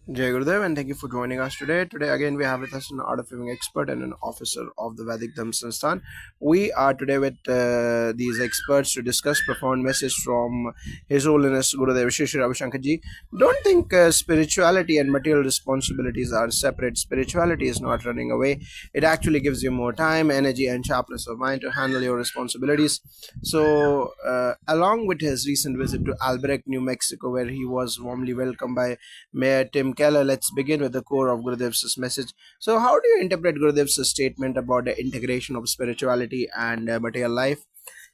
Jai Gurudev, and thank you for joining us today. Today, again, we have with us an art of living expert and an officer of the Vedic Dhamma Sansthan. We are today with these experts to discuss profound message from His Holiness Gurudev Shri Shri Ravi Shankar Ji. Don't think spirituality and material responsibilities are separate. Spirituality is not running away. It actually gives you more time, energy, and sharpness of mind to handle your responsibilities. So, along with his recent visit to Albrecht, New Mexico, where he was warmly welcomed by Mayor Tim Keller, let's begin with the core of Gurudev's message. So, how do you interpret Gurudev's statement about the integration of spirituality and material life?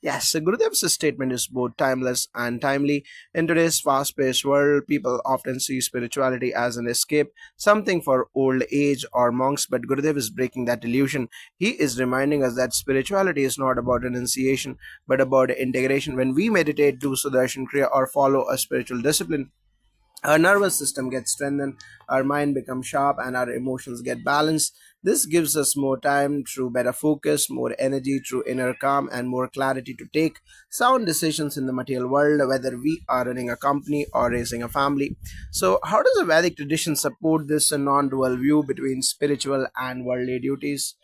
Yes, Gurudev's statement is both timeless and timely. In today's fast paced world, people often see spirituality as an escape, something for old age or monks, but Gurudev is breaking that illusion. He is reminding us that spirituality is not about renunciation, but about integration. When we meditate, do Sudarshan Kriya, or follow a spiritual discipline, our nervous system gets strengthened, our mind becomes sharp, and our emotions get balanced. This gives us more time through better focus, more energy through inner calm, and more clarity to take sound decisions in the material world, whether we are running a company or raising a family. So, how does the Vedic tradition support this non dual view between spiritual and worldly duties?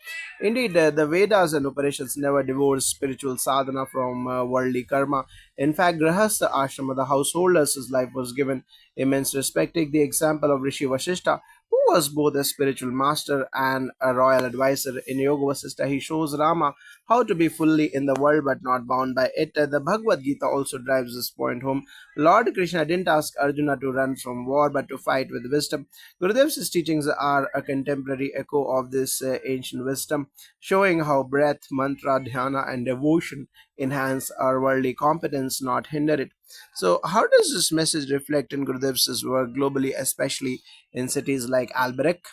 Indeed, the Vedas and Upanishads never divorce spiritual sadhana from worldly karma. In fact, Grahastha Ashrama, the householders whose life was given immense respect. Take the example of Rishi Vashishta, who was both a spiritual master and a royal advisor. In Yoga Vasistha, he shows Rama how to be fully in the world but not bound by it. The Bhagavad Gita also drives this point home. Lord Krishna didn't ask Arjuna to run from war but to fight with wisdom. Gurudev's teachings are a contemporary echo of this ancient wisdom, showing how breath, mantra, dhyana, and devotion enhance our worldly competence, not hinder it. So, how does this message reflect in Gurudev's work globally, especially in cities like Albrecht?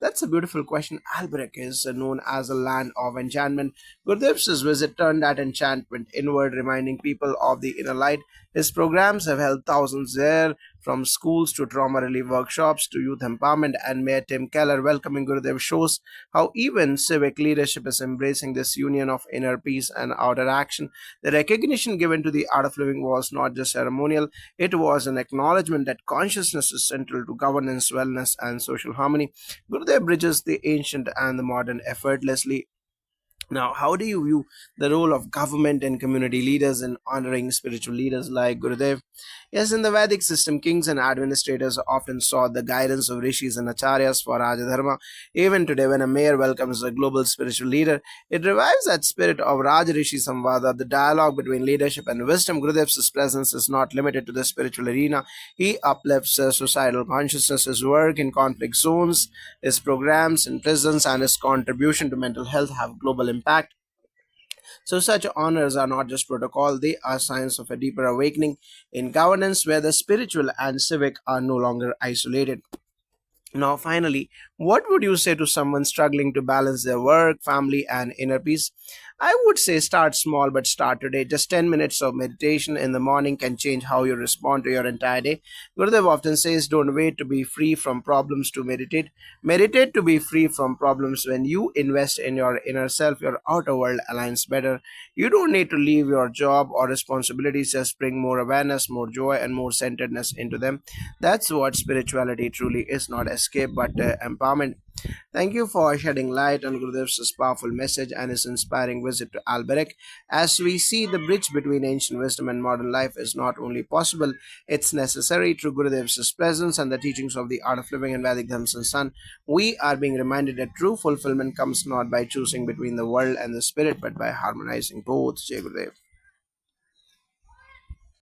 That's a beautiful question. Albrecht is known as a land of enchantment. Gurdev's visit turned that enchantment inward, reminding people of the inner light. His programs have helped thousands there, from schools to trauma relief workshops to youth empowerment, and Mayor Tim Keller welcoming Gurudev shows how even civic leadership is embracing this union of inner peace and outer action. The recognition given to the art of living was not just ceremonial, it was an acknowledgement that consciousness is central to governance, wellness, and social harmony. Gurudev bridges the ancient and the modern effortlessly. Now, how do you view the role of government and community leaders in honoring spiritual leaders like Gurudev? Yes, in the Vedic system, kings and administrators often sought the guidance of rishis and acharyas for Rajadharma. Even today, when a mayor welcomes a global spiritual leader, it revives that spirit of Rajrishi Samvada, the dialogue between leadership and wisdom. Gurudev's presence is not limited to the spiritual arena. He uplifts societal consciousness. His work in conflict zones, his programs in prisons, and his contribution to mental health have global impact. So, such honors are not just protocol, they are signs of a deeper awakening in governance where the spiritual and civic are no longer isolated. Now, finally, what would you say to someone struggling to balance their work, family, and inner peace? I would say start small, but start today. Just 10 minutes of meditation in the morning can change how you respond to your entire day. Gurudev often says, don't wait to be free from problems to meditate. Meditate to be free from problems. When you invest in your inner self, your outer world aligns better. You don't need to leave your job or responsibilities, just bring more awareness, more joy, and more centeredness into them. That's what spirituality truly is, not escape but empowerment. Thank you for shedding light on Gurudev's powerful message and his inspiring visit to Alberic. As we see, the bridge between ancient wisdom and modern life is not only possible, it's necessary. Through Gurudev's presence and the teachings of the art of living and Vedic Dhamma and Sun, we are being reminded that true fulfillment comes not by choosing between the world and the spirit, but by harmonizing both. Jai Gurudev.